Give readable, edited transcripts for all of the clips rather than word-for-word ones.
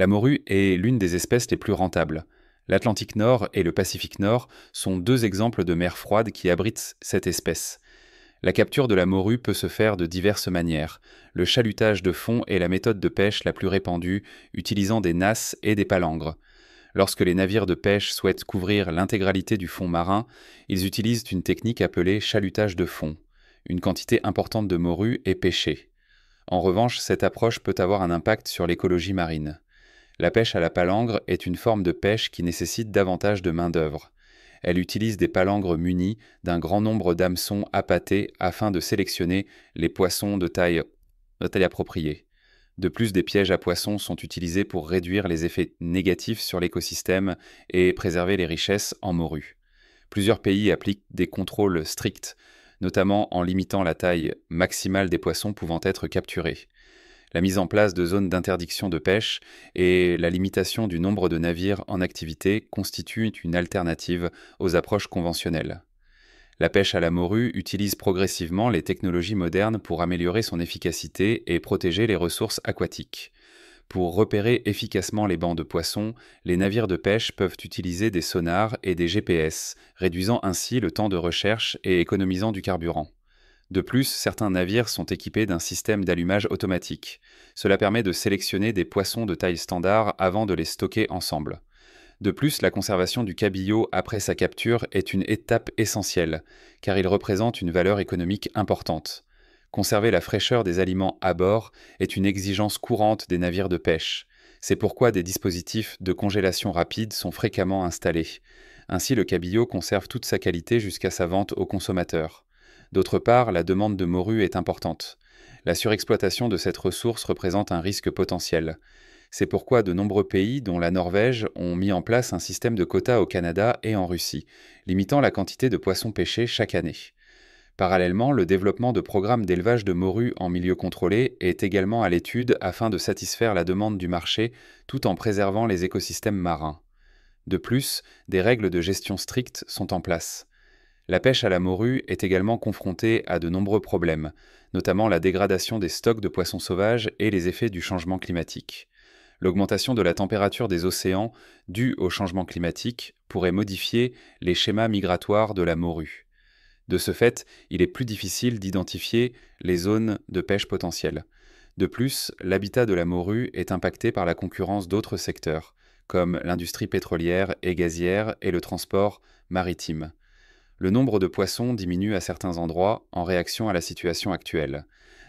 La morue est l'une des espèces les plus rentables. L'Atlantique Nord et le Pacifique Nord sont deux exemples de mers froides qui abritent cette espèce. La capture de la morue peut se faire de diverses manières. Le chalutage de fond est la méthode de pêche la plus répandue, utilisant des nasses et des palangres. Lorsque les navires de pêche souhaitent couvrir l'intégralité du fond marin, ils utilisent une technique appelée chalutage de fond. Une quantité importante de morue est pêchée. En revanche, cette approche peut avoir un impact sur l'écologie marine. La pêche à la palangre est une forme de pêche qui nécessite davantage de main-d'œuvre. Elle utilise des palangres munis d'un grand nombre d'hameçons appâtés afin de sélectionner les poissons de taille appropriée. De plus, des pièges à poissons sont utilisés pour réduire les effets négatifs sur l'écosystème et préserver les richesses en morue. Plusieurs pays appliquent des contrôles stricts, notamment en limitant la taille maximale des poissons pouvant être capturés. La mise en place de zones d'interdiction de pêche et la limitation du nombre de navires en activité constituent une alternative aux approches conventionnelles. La pêche à la morue utilise progressivement les technologies modernes pour améliorer son efficacité et protéger les ressources aquatiques. Pour repérer efficacement les bancs de poissons, les navires de pêche peuvent utiliser des sonars et des GPS, réduisant ainsi le temps de recherche et économisant du carburant. De plus, certains navires sont équipés d'un système d'allumage automatique. Cela permet de sélectionner des poissons de taille standard avant de les stocker ensemble. De plus, la conservation du cabillaud après sa capture est une étape essentielle, car il représente une valeur économique importante. Conserver la fraîcheur des aliments à bord est une exigence courante des navires de pêche. C'est pourquoi des dispositifs de congélation rapide sont fréquemment installés. Ainsi, le cabillaud conserve toute sa qualité jusqu'à sa vente aux consommateurs. D'autre part, la demande de morue est importante. La surexploitation de cette ressource représente un risque potentiel. C'est pourquoi de nombreux pays, dont la Norvège, ont mis en place un système de quotas au Canada et en Russie, limitant la quantité de poissons pêchés chaque année. Parallèlement, le développement de programmes d'élevage de morue en milieu contrôlé est également à l'étude afin de satisfaire la demande du marché tout en préservant les écosystèmes marins. De plus, des règles de gestion strictes sont en place. La pêche à la morue est également confrontée à de nombreux problèmes, notamment la dégradation des stocks de poissons sauvages et les effets du changement climatique. L'augmentation de la température des océans due au changement climatique pourrait modifier les schémas migratoires de la morue. De ce fait, il est plus difficile d'identifier les zones de pêche potentielles. De plus, l'habitat de la morue est impacté par la concurrence d'autres secteurs, comme l'industrie pétrolière et gazière et le transport maritime. Le nombre de poissons diminue à certains endroits en réaction à la situation actuelle.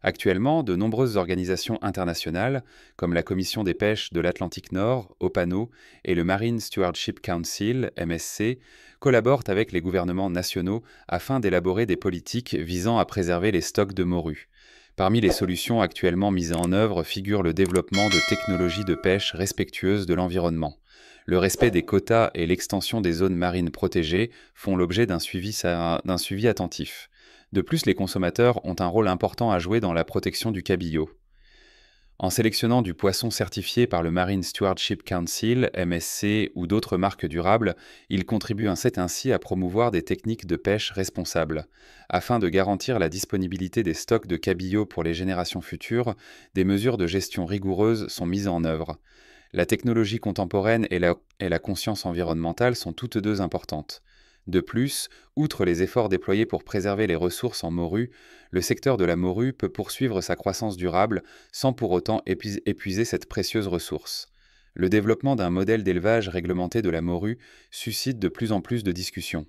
Actuellement, de nombreuses organisations internationales, comme la Commission des pêches de l'Atlantique Nord, OPANO, et le Marine Stewardship Council, MSC, collaborent avec les gouvernements nationaux afin d'élaborer des politiques visant à préserver les stocks de morue. Parmi les solutions actuellement mises en œuvre figure le développement de technologies de pêche respectueuses de l'environnement. Le respect des quotas et l'extension des zones marines protégées font l'objet d'un suivi attentif. De plus, les consommateurs ont un rôle important à jouer dans la protection du cabillaud. En sélectionnant du poisson certifié par le Marine Stewardship Council, MSC ou d'autres marques durables, ils contribuent ainsi à promouvoir des techniques de pêche responsables. Afin de garantir la disponibilité des stocks de cabillaud pour les générations futures, des mesures de gestion rigoureuses sont mises en œuvre. La technologie contemporaine et la conscience environnementale sont toutes deux importantes. De plus, outre les efforts déployés pour préserver les ressources en morue, le secteur de la morue peut poursuivre sa croissance durable sans pour autant épuiser cette précieuse ressource. Le développement d'un modèle d'élevage réglementé de la morue suscite de plus en plus de discussions.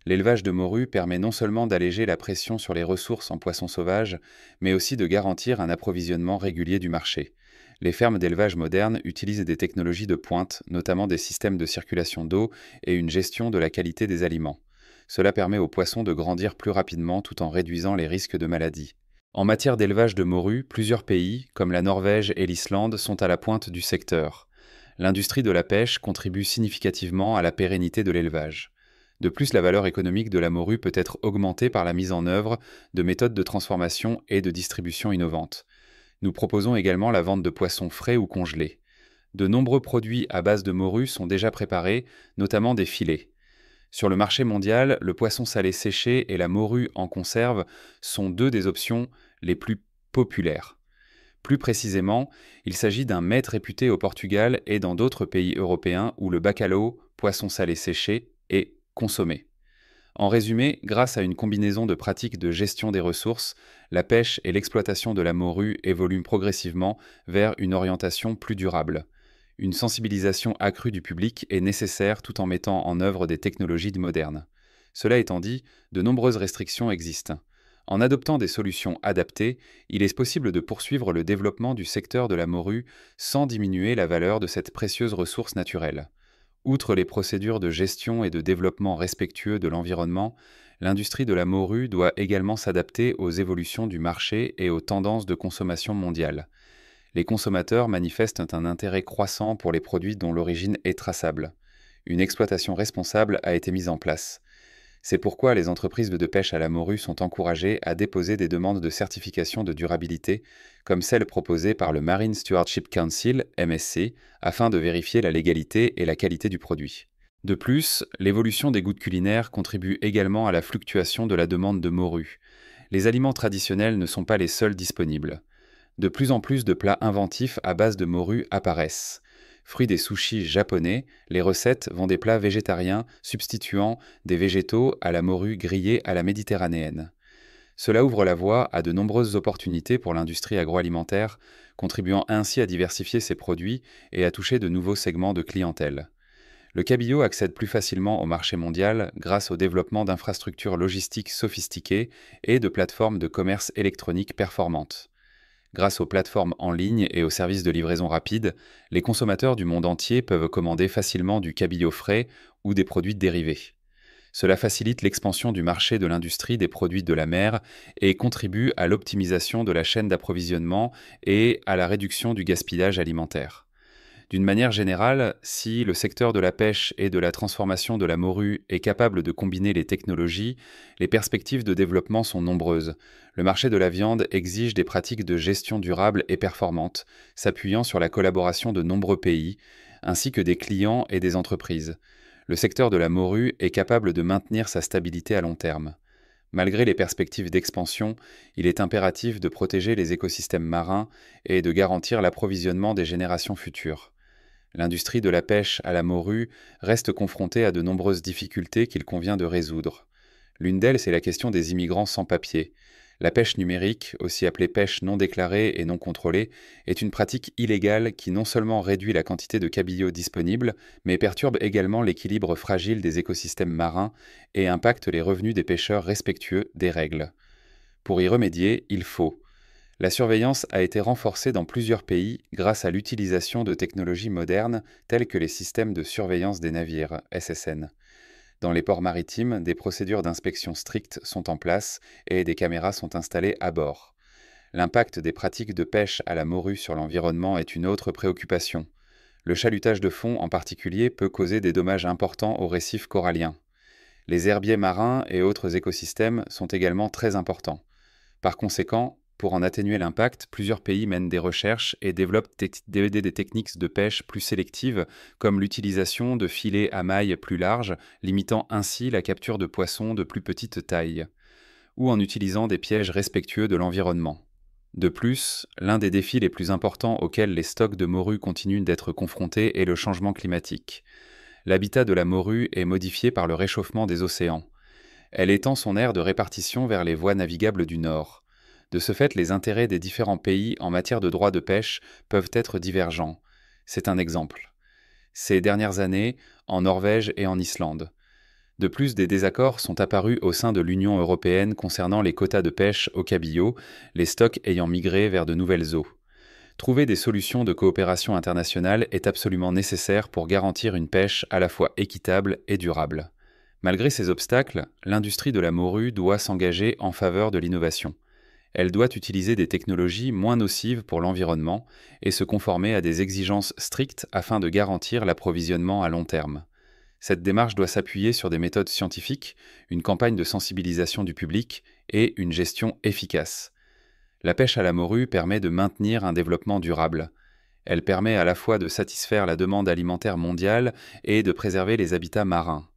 L'élevage de morue permet non seulement d'alléger la pression sur les ressources en poissons sauvages, mais aussi de garantir un approvisionnement régulier du marché. Les fermes d'élevage modernes utilisent des technologies de pointe, notamment des systèmes de circulation d'eau et une gestion de la qualité des aliments. Cela permet aux poissons de grandir plus rapidement tout en réduisant les risques de maladies. En matière d'élevage de morue, plusieurs pays, comme la Norvège et l'Islande, sont à la pointe du secteur. L'industrie de la pêche contribue significativement à la pérennité de l'élevage. De plus, la valeur économique de la morue peut être augmentée par la mise en œuvre de méthodes de transformation et de distribution innovantes. Nous proposons également la vente de poissons frais ou congelés. De nombreux produits à base de morue sont déjà préparés, notamment des filets. Sur le marché mondial, le poisson salé séché et la morue en conserve sont deux des options les plus populaires. Plus précisément, il s'agit d'un mets réputé au Portugal et dans d'autres pays européens où le bacalhau, poisson salé séché, est consommé. En résumé, grâce à une combinaison de pratiques de gestion des ressources, la pêche et l'exploitation de la morue évoluent progressivement vers une orientation plus durable. Une sensibilisation accrue du public est nécessaire tout en mettant en œuvre des technologies modernes. Cela étant dit, de nombreuses restrictions existent. En adoptant des solutions adaptées, il est possible de poursuivre le développement du secteur de la morue sans diminuer la valeur de cette précieuse ressource naturelle. Outre les procédures de gestion et de développement respectueux de l'environnement, l'industrie de la morue doit également s'adapter aux évolutions du marché et aux tendances de consommation mondiale. Les consommateurs manifestent un intérêt croissant pour les produits dont l'origine est traçable. Une exploitation responsable a été mise en place. C'est pourquoi les entreprises de pêche à la morue sont encouragées à déposer des demandes de certification de durabilité, comme celle proposée par le Marine Stewardship Council, MSC, afin de vérifier la légalité et la qualité du produit. De plus, l'évolution des goûts culinaires contribue également à la fluctuation de la demande de morue. Les aliments traditionnels ne sont pas les seuls disponibles. De plus en plus de plats inventifs à base de morue apparaissent. Fruit des sushis japonais, les recettes vont des plats végétariens substituant des végétaux à la morue grillée à la méditerranéenne. Cela ouvre la voie à de nombreuses opportunités pour l'industrie agroalimentaire, contribuant ainsi à diversifier ses produits et à toucher de nouveaux segments de clientèle. Le cabillaud accède plus facilement au marché mondial grâce au développement d'infrastructures logistiques sophistiquées et de plateformes de commerce électronique performantes. Grâce aux plateformes en ligne et aux services de livraison rapide, les consommateurs du monde entier peuvent commander facilement du cabillaud frais ou des produits dérivés. Cela facilite l'expansion du marché de l'industrie des produits de la mer et contribue à l'optimisation de la chaîne d'approvisionnement et à la réduction du gaspillage alimentaire. D'une manière générale, si le secteur de la pêche et de la transformation de la morue est capable de combiner les technologies, les perspectives de développement sont nombreuses. Le marché de la viande exige des pratiques de gestion durable et performantes, s'appuyant sur la collaboration de nombreux pays, ainsi que des clients et des entreprises. Le secteur de la morue est capable de maintenir sa stabilité à long terme. Malgré les perspectives d'expansion, il est impératif de protéger les écosystèmes marins et de garantir l'approvisionnement des générations futures. L'industrie de la pêche à la morue reste confrontée à de nombreuses difficultés qu'il convient de résoudre. L'une d'elles, c'est la question des immigrants sans papier. La pêche numérique, aussi appelée pêche non déclarée et non contrôlée, est une pratique illégale qui non seulement réduit la quantité de cabillaud disponible, mais perturbe également l'équilibre fragile des écosystèmes marins et impacte les revenus des pêcheurs respectueux des règles. Pour y remédier, il faut: la surveillance a été renforcée dans plusieurs pays grâce à l'utilisation de technologies modernes telles que les systèmes de surveillance des navires, SSN. Dans les ports maritimes, des procédures d'inspection strictes sont en place et des caméras sont installées à bord. L'impact des pratiques de pêche à la morue sur l'environnement est une autre préoccupation. Le chalutage de fond en particulier peut causer des dommages importants aux récifs coralliens. Les herbiers marins et autres écosystèmes sont également très importants. Par conséquent, pour en atténuer l'impact, plusieurs pays mènent des recherches et développent des techniques de pêche plus sélectives, comme l'utilisation de filets à mailles plus larges, limitant ainsi la capture de poissons de plus petite taille, ou en utilisant des pièges respectueux de l'environnement. De plus, l'un des défis les plus importants auxquels les stocks de morue continuent d'être confrontés est le changement climatique. L'habitat de la morue est modifié par le réchauffement des océans. Elle étend son aire de répartition vers les voies navigables du Nord. De ce fait, les intérêts des différents pays en matière de droit de pêche peuvent être divergents. C'est un exemple. Ces dernières années, en Norvège et en Islande. De plus, des désaccords sont apparus au sein de l'Union européenne concernant les quotas de pêche au cabillaud, les stocks ayant migré vers de nouvelles eaux. Trouver des solutions de coopération internationale est absolument nécessaire pour garantir une pêche à la fois équitable et durable. Malgré ces obstacles, l'industrie de la morue doit s'engager en faveur de l'innovation. Elle doit utiliser des technologies moins nocives pour l'environnement et se conformer à des exigences strictes afin de garantir l'approvisionnement à long terme. Cette démarche doit s'appuyer sur des méthodes scientifiques, une campagne de sensibilisation du public et une gestion efficace. La pêche à la morue permet de maintenir un développement durable. Elle permet à la fois de satisfaire la demande alimentaire mondiale et de préserver les habitats marins.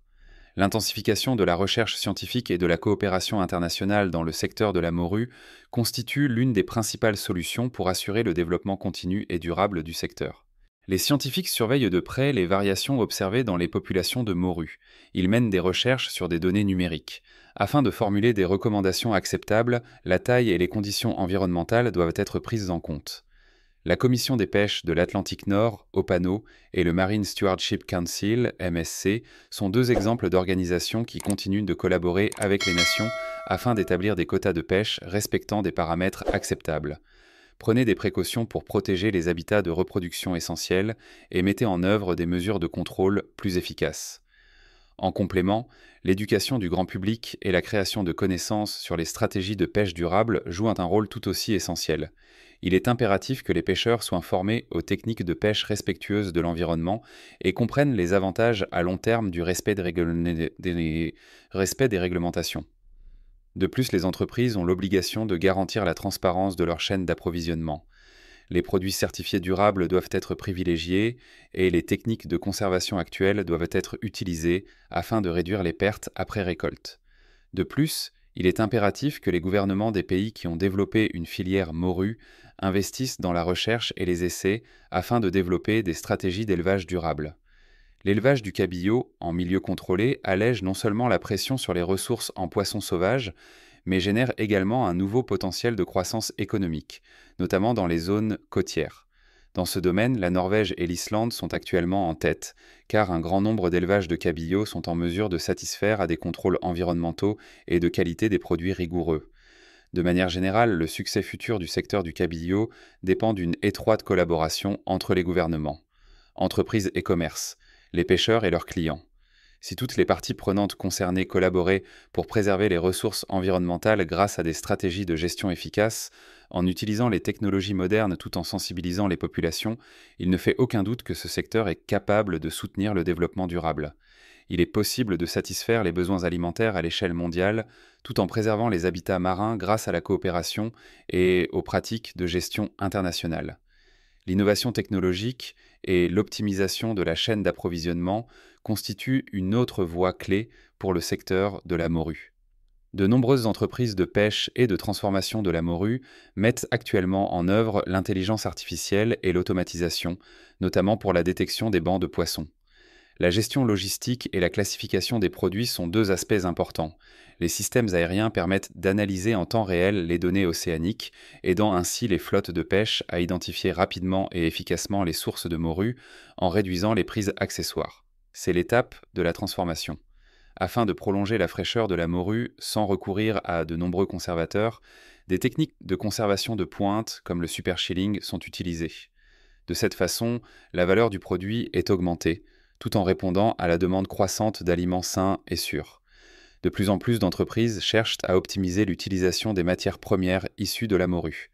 L'intensification de la recherche scientifique et de la coopération internationale dans le secteur de la morue constitue l'une des principales solutions pour assurer le développement continu et durable du secteur. Les scientifiques surveillent de près les variations observées dans les populations de morues. Ils mènent des recherches sur des données numériques. Afin de formuler des recommandations acceptables, la taille et les conditions environnementales doivent être prises en compte. La Commission des pêches de l'Atlantique Nord, OPANO, et le Marine Stewardship Council, MSC, sont deux exemples d'organisations qui continuent de collaborer avec les nations afin d'établir des quotas de pêche respectant des paramètres acceptables. Prenez des précautions pour protéger les habitats de reproduction essentiels et mettez en œuvre des mesures de contrôle plus efficaces. En complément, l'éducation du grand public et la création de connaissances sur les stratégies de pêche durable jouent un rôle tout aussi essentiel. Il est impératif que les pêcheurs soient formés aux techniques de pêche respectueuses de l'environnement et comprennent les avantages à long terme du respect des réglementations. De plus, les entreprises ont l'obligation de garantir la transparence de leur chaîne d'approvisionnement. Les produits certifiés durables doivent être privilégiés et les techniques de conservation actuelles doivent être utilisées afin de réduire les pertes après récolte. De plus, il est impératif que les gouvernements des pays qui ont développé une filière morue investissent dans la recherche et les essais afin de développer des stratégies d'élevage durable. L'élevage du cabillaud en milieu contrôlé allège non seulement la pression sur les ressources en poissons sauvages, mais génère également un nouveau potentiel de croissance économique, notamment dans les zones côtières. Dans ce domaine, la Norvège et l'Islande sont actuellement en tête, car un grand nombre d'élevages de cabillaud sont en mesure de satisfaire à des contrôles environnementaux et de qualité des produits rigoureux. De manière générale, le succès futur du secteur du cabillaud dépend d'une étroite collaboration entre les gouvernements, entreprises et commerces, les pêcheurs et leurs clients. Si toutes les parties prenantes concernées collaboraient pour préserver les ressources environnementales grâce à des stratégies de gestion efficaces, en utilisant les technologies modernes tout en sensibilisant les populations, il ne fait aucun doute que ce secteur est capable de soutenir le développement durable. Il est possible de satisfaire les besoins alimentaires à l'échelle mondiale tout en préservant les habitats marins grâce à la coopération et aux pratiques de gestion internationale. L'innovation technologique et l'optimisation de la chaîne d'approvisionnement constituent une autre voie clé pour le secteur de la morue. De nombreuses entreprises de pêche et de transformation de la morue mettent actuellement en œuvre l'intelligence artificielle et l'automatisation, notamment pour la détection des bancs de poissons. La gestion logistique et la classification des produits sont deux aspects importants. Les systèmes aériens permettent d'analyser en temps réel les données océaniques, aidant ainsi les flottes de pêche à identifier rapidement et efficacement les sources de morue en réduisant les prises accessoires. C'est l'étape de la transformation. Afin de prolonger la fraîcheur de la morue sans recourir à de nombreux conservateurs, des techniques de conservation de pointe comme le superchilling sont utilisées. De cette façon, la valeur du produit est augmentée, tout en répondant à la demande croissante d'aliments sains et sûrs. De plus en plus d'entreprises cherchent à optimiser l'utilisation des matières premières issues de la morue.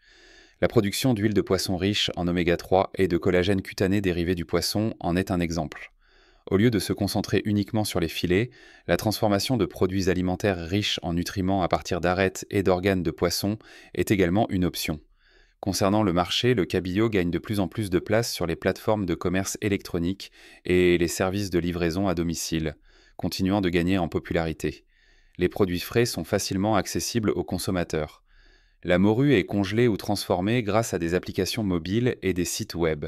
La production d'huile de poisson riche en oméga 3 et de collagène cutané dérivé du poisson en est un exemple. Au lieu de se concentrer uniquement sur les filets, la transformation de produits alimentaires riches en nutriments à partir d'arêtes et d'organes de poisson est également une option. Concernant le marché, le cabillaud gagne de plus en plus de place sur les plateformes de commerce électronique et les services de livraison à domicile, continuant de gagner en popularité. Les produits frais sont facilement accessibles aux consommateurs. La morue est congelée ou transformée grâce à des applications mobiles et des sites web.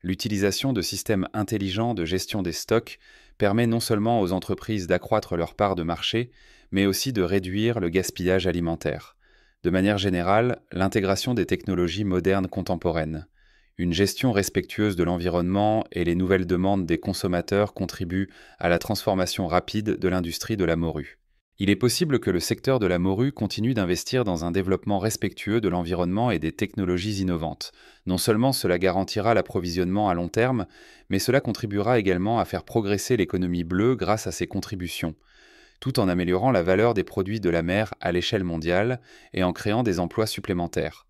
L'utilisation de systèmes intelligents de gestion des stocks permet non seulement aux entreprises d'accroître leur part de marché, mais aussi de réduire le gaspillage alimentaire. De manière générale, l'intégration des technologies modernes contemporaines, une gestion respectueuse de l'environnement et les nouvelles demandes des consommateurs contribuent à la transformation rapide de l'industrie de la morue. Il est possible que le secteur de la morue continue d'investir dans un développement respectueux de l'environnement et des technologies innovantes. Non seulement cela garantira l'approvisionnement à long terme, mais cela contribuera également à faire progresser l'économie bleue grâce à ses contributions, tout en améliorant la valeur des produits de la mer à l'échelle mondiale et en créant des emplois supplémentaires.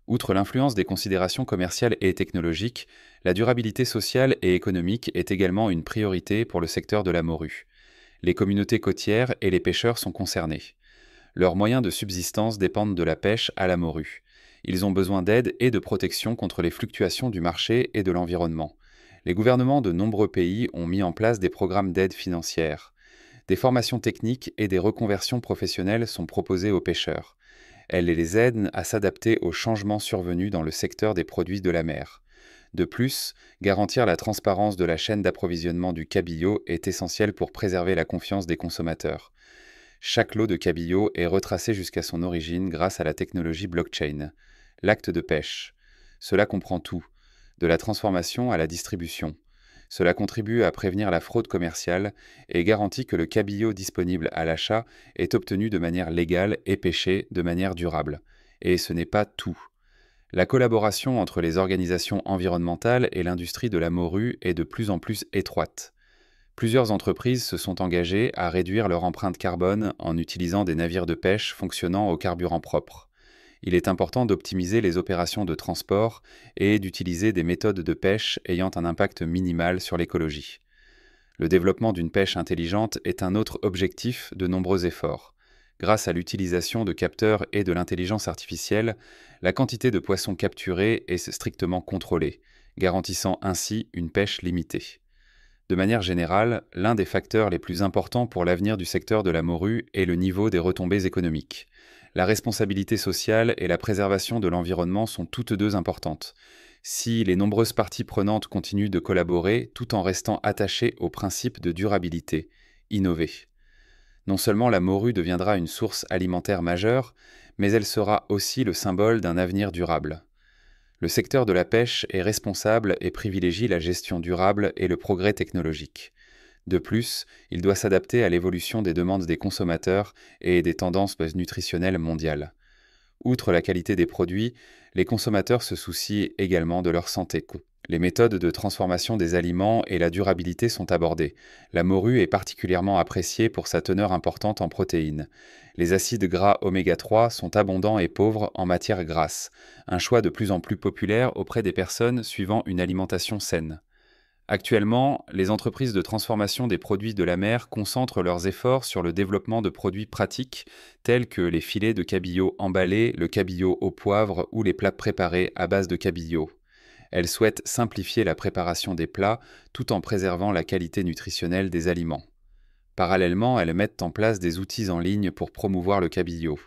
Outre l'influence des considérations commerciales et technologiques, la durabilité sociale et économique est également une priorité pour le secteur de la morue. Les communautés côtières et les pêcheurs sont concernés. Leurs moyens de subsistance dépendent de la pêche à la morue. Ils ont besoin d'aide et de protection contre les fluctuations du marché et de l'environnement. Les gouvernements de nombreux pays ont mis en place des programmes d'aide financière. Des formations techniques et des reconversions professionnelles sont proposées aux pêcheurs. Elles les aident à s'adapter aux changements survenus dans le secteur des produits de la mer. De plus, garantir la transparence de la chaîne d'approvisionnement du cabillaud est essentiel pour préserver la confiance des consommateurs. Chaque lot de cabillaud est retracé jusqu'à son origine grâce à la technologie blockchain. L'acte de pêche. Cela comprend tout, de la transformation à la distribution. Cela contribue à prévenir la fraude commerciale et garantit que le cabillaud disponible à l'achat est obtenu de manière légale et pêché de manière durable. Et ce n'est pas tout. La collaboration entre les organisations environnementales et l'industrie de la morue est de plus en plus étroite. Plusieurs entreprises se sont engagées à réduire leur empreinte carbone en utilisant des navires de pêche fonctionnant au carburant propre. Il est important d'optimiser les opérations de transport et d'utiliser des méthodes de pêche ayant un impact minimal sur l'écologie. Le développement d'une pêche intelligente est un autre objectif de nombreux efforts. Grâce à l'utilisation de capteurs et de l'intelligence artificielle, la quantité de poissons capturés est strictement contrôlée, garantissant ainsi une pêche limitée. De manière générale, l'un des facteurs les plus importants pour l'avenir du secteur de la morue est le niveau des retombées économiques. La responsabilité sociale et la préservation de l'environnement sont toutes deux importantes. Si les nombreuses parties prenantes continuent de collaborer tout en restant attachées au principe de durabilité, innover. Non seulement la morue deviendra une source alimentaire majeure, mais elle sera aussi le symbole d'un avenir durable. Le secteur de la pêche est responsable et privilégie la gestion durable et le progrès technologique. De plus, il doit s'adapter à l'évolution des demandes des consommateurs et des tendances nutritionnelles mondiales. Outre la qualité des produits, les consommateurs se soucient également de leur santé. Les méthodes de transformation des aliments et la durabilité sont abordées. La morue est particulièrement appréciée pour sa teneur importante en protéines. Les acides gras oméga 3 sont abondants et pauvres en matières grasses, un choix de plus en plus populaire auprès des personnes suivant une alimentation saine. Actuellement, les entreprises de transformation des produits de la mer concentrent leurs efforts sur le développement de produits pratiques tels que les filets de cabillaud emballés, le cabillaud au poivre ou les plats préparés à base de cabillaud. Elles souhaitent simplifier la préparation des plats tout en préservant la qualité nutritionnelle des aliments. Parallèlement, elles mettent en place des outils en ligne pour promouvoir le cabillaud.